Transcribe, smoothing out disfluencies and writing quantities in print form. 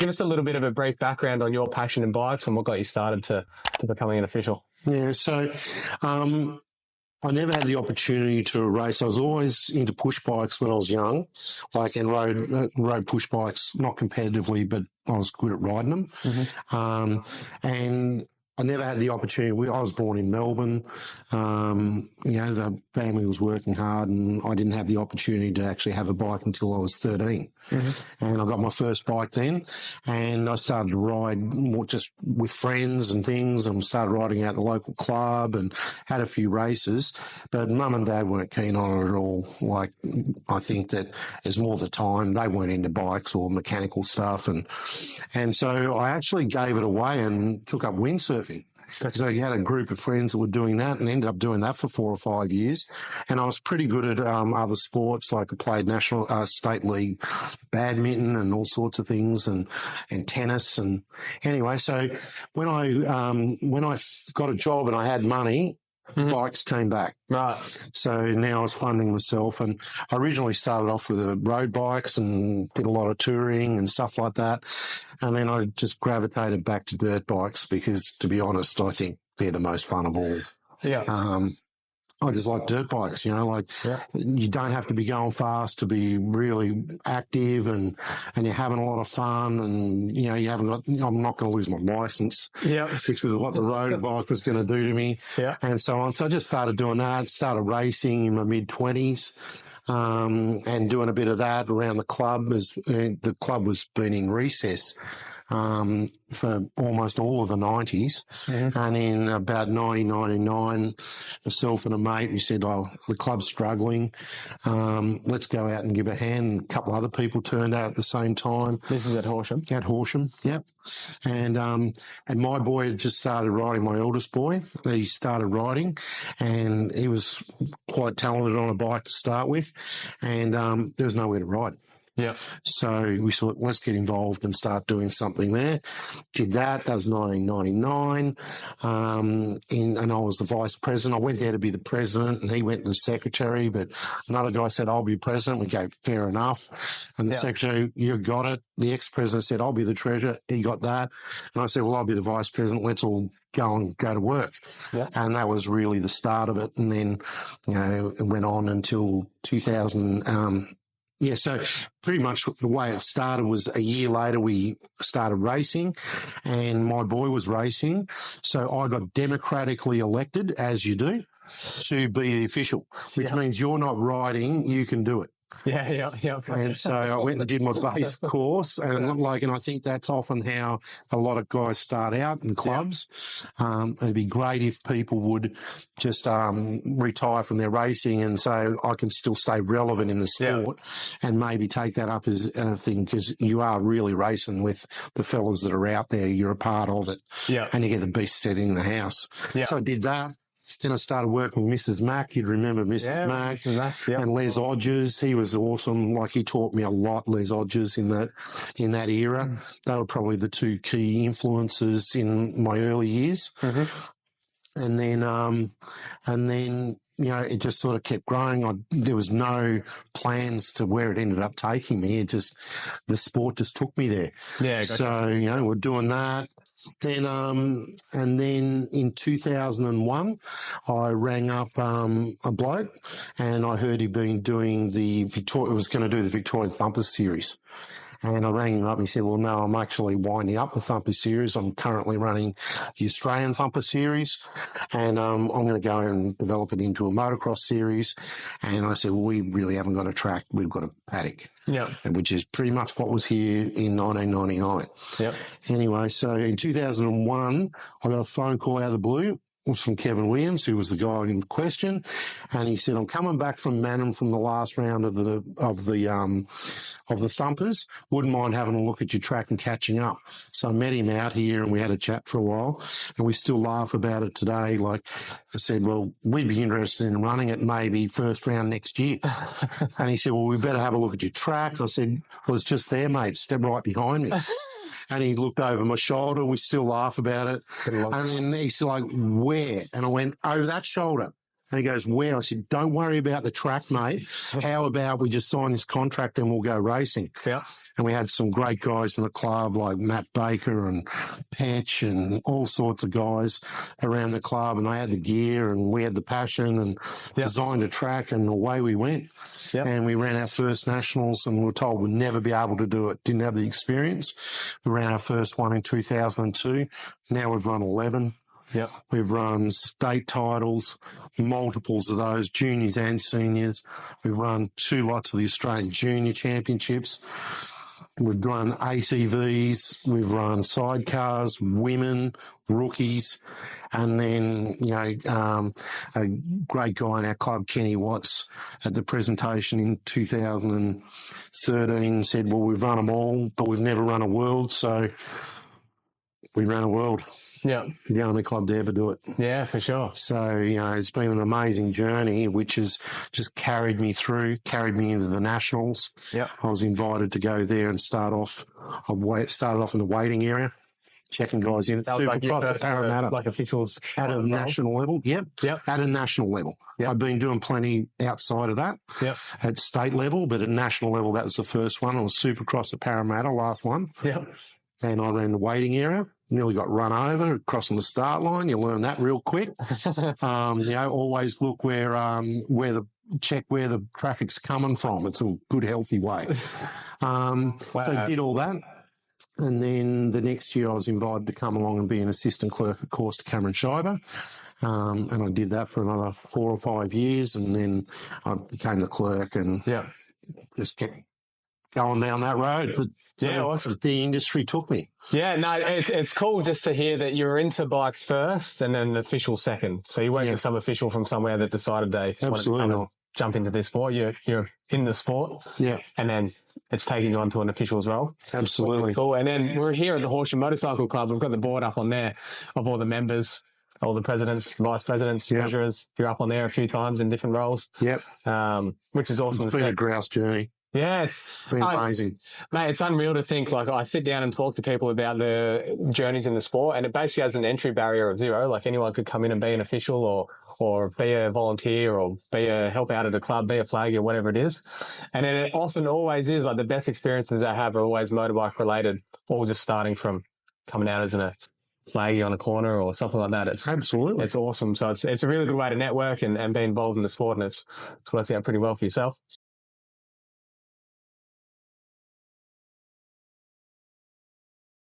give us a little bit of a brief background on your passion in bikes and what got you started to becoming an official. Yeah, so I never had the opportunity to race. I was always into push bikes when I was young, and rode push bikes, not competitively, but I was good at riding them. Mm-hmm. And I never had the opportunity. I was born in Melbourne. The family was working hard, and I didn't have the opportunity to actually have a bike until I was 13. Mm-hmm. And I got my first bike then, and I started to ride more just with friends and things, and started riding out the local club and had a few races. But Mum and Dad weren't keen on it at all. Like, I think that it's more the time. They weren't into bikes or mechanical stuff. And so I actually gave it away and took up windsurfing. So I had a group of friends that were doing that and ended up doing that for 4 or 5 years. And I was pretty good at other sports, like I played national state league badminton and all sorts of things, and tennis. And anyway, so when I got a job and I had money, bikes came back. Right. So now I was funding myself, and I originally started off with road bikes and did a lot of touring and stuff like that. And then I just gravitated back to dirt bikes because, to be honest, I think they're the most fun of all. Yeah. I just like dirt bikes, you don't have to be going fast to be really active, and you're having a lot of fun, and, I'm not going to lose my license. Yeah. Which was what the road bike was going to do to me. Yeah. And so on. So I just started doing that, started racing in my mid-20s. And doing a bit of that around the club as the club was been in recess for almost all of the 90s. Mm-hmm. And in about 1999, myself and a mate, we said, the club's struggling. Let's go out and give a hand. A couple other people turned out at the same time. This is at Horsham? At Horsham, yep. And my boy had just started riding, my eldest boy. He started riding, and he was quite talented on a bike to start with, and there was nowhere to ride. Yeah. So we thought, let's get involved and start doing something there. Did that. That was 1999. And I was the vice president. I went there to be the president, and he went to the secretary, but another guy said, I'll be president. We go, fair enough. And the secretary, you got it. The ex-president said, I'll be the treasurer. He got that. And I said, well, I'll be the vice president. Let's all go to work. Yeah. And that was really the start of it. And then, it went on until 2000. So pretty much the way it started was a year later we started racing, and my boy was racing. So I got democratically elected, as you do, to be the official, which means you're not riding, you can do it. Yeah. And so I went and did my base course, and I think that's often how a lot of guys start out in clubs. It'd be great if people would just retire from their racing and say, I can still stay relevant in the sport, and maybe take that up as a thing, because you are really racing with the fellas that are out there. You're a part of it, and you get the beast set in the house. Yeah. So I did that. Then I started working with Mrs. Mack. You'd remember Mrs. Mack. Mrs. Mack, and Les Odgers. He was awesome. He taught me a lot, Les Odgers, in that era. They were probably the two key influences in my early years. Mm-hmm. And then it just sort of kept growing. There was no plans to where it ended up taking me. The sport just took me there. Yeah. Gotcha. So, we're doing that. Then, and then in 2001, I rang up a bloke, and I heard he'd been doing was going to do the Victorian Thumpers series. And I rang him up and he said, well, no, I'm actually winding up the Thumper series. I'm currently running the Australian Thumper series, and I'm going to go and develop it into a motocross series. And I said, well, we really haven't got a track. We've got a paddock. Yeah. Which is pretty much what was here in 1999. Yep. Anyway, so in 2001, I got a phone call out of the blue. It was from Kevin Williams, who was the guy in question, and he said, I'm coming back from Manham from the last round of the Thumpers. Wouldn't mind having a look at your track and catching up. So I met him out here, and we had a chat for a while, and we still laugh about it today. Like I said, well, we'd be interested in running it maybe first round next year. And he said, well, we better have a look at your track. I said, well, it's just there, mate. Step right behind me. And he looked over my shoulder. We still laugh about it. And then he's like, where? And I went, over that shoulder. And he goes, where? I said, don't worry about the track, mate. How about we just sign this contract and we'll go racing? Yeah. And we had some great guys in the club like Matt Baker and Patch and all sorts of guys around the club. And they had the gear and we had the passion and designed a track, and away we went. Yep. And we ran our first nationals and we were told we'd never be able to do it. Didn't have the experience. We ran our first one in 2002. Now we've run 11. Yep. We've run state titles, multiples of those, juniors and seniors. We've run 2 lots of the Australian Junior Championships. We've run ATVs. We've run sidecars, women, rookies. And then, a great guy in our club, Kenny Watts, at the presentation in 2013 said, well, we've run them all, but we've never run a world. So we ran a world. Yeah. The only club to ever do it. Yeah, for sure. So, it's been an amazing journey, which has just carried me into the nationals. Yeah. I was invited to go there and start off. I started off in the waiting area, checking guys in. That was like your first, Parramatta. like officials At a national level. Yep. At a national level. Yep. I've been doing plenty outside of that. Yep. At state level, but at national level, that was the first one. I was Supercross at Parramatta, last one. Yep. And I ran the waiting area. Nearly got run over crossing the start line. You learn that real quick. Always look where the traffic's coming from. It's a good, healthy way. Wow. So did all that. And then the next year I was invited to come along and be an assistant clerk, of course, to Cameron Schreiber. And I did that for another 4 or 5 years. And then I became the clerk and just kept going down that road. But, awesome. The industry took me. Yeah, no, it's cool just to hear that you're into bikes first and then official second. So you weren't just some official from somewhere that decided they wanted to come and jump into this sport. You're in the sport. Yeah. And then it's taking you onto an official's role. Absolutely. Cool. And then we're here at the Horseshoe Motorcycle Club. We've got the board up on there of all the members, all the presidents, vice presidents, treasurers. You're up on there a few times in different roles. Yep. Which is awesome. It's been a grouse journey. Yeah, it's been amazing. Mate, it's unreal to think, like, I sit down and talk to people about the journeys in the sport, and it basically has an entry barrier of 0. Like, anyone could come in and be an official or be a volunteer or be a help out at a club, be a flaggy or whatever it is. And it often always is, like, the best experiences I have are always motorbike related, all just starting from coming out as a flaggy on a corner or something like that. It's absolutely, it's awesome. So it's a really good way to network and be involved in the sport, and it's worked out pretty well for yourself.